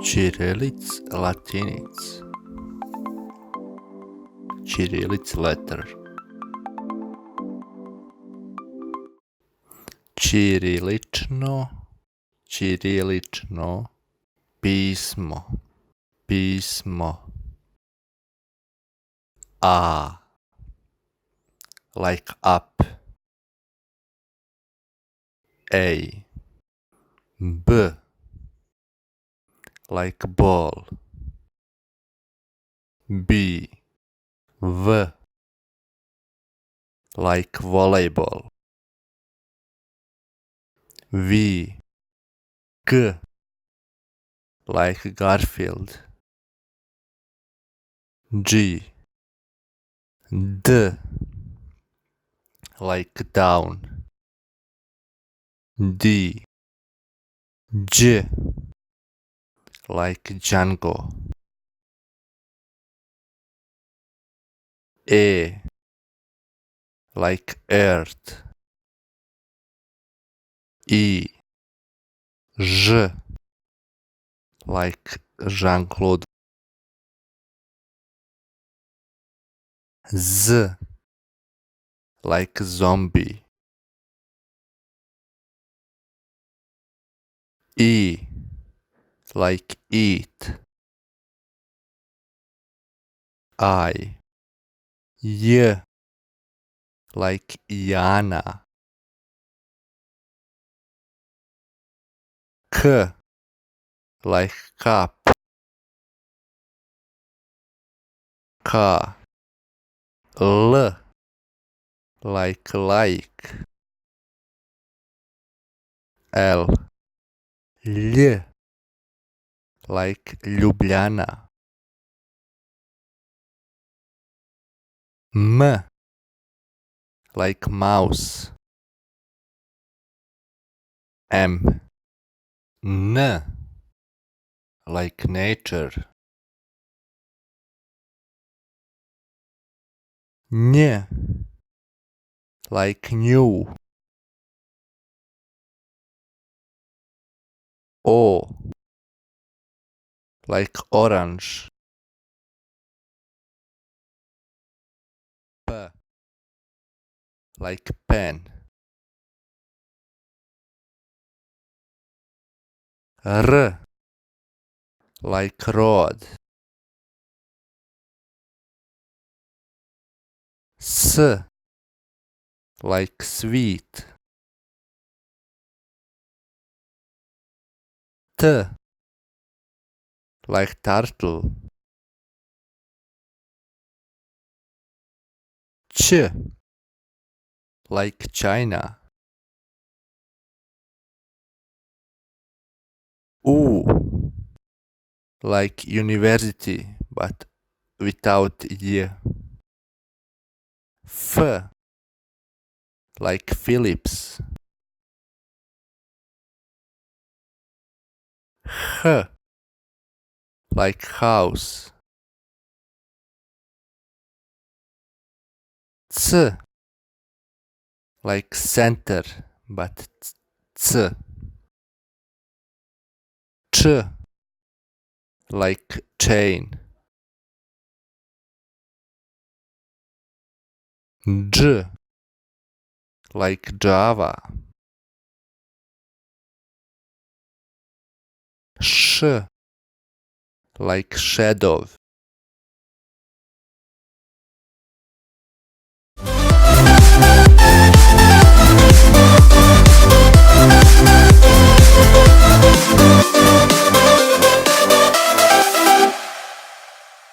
Cyrillic Latinic. Cyrillic letter. Ćirilično, ćirilično pismo, pismo. A like up. A B like ball. B V like volleyball. V G like Garfield. G D like down. D J like Django. E like earth. E Ž like Jean-Claude. Z like zombie. E like eat. I Y like Yana. K like cup. K L like L Lj like Ljubljana. M like mouse. M N like nature. N like new. O like orange. P like pen. R like rod. S like sweet. T like turtle. Ch like China. U like university but without y. F like Philips. H like house. C like center but C. Ch like chain. J like Java. Sh like shadow.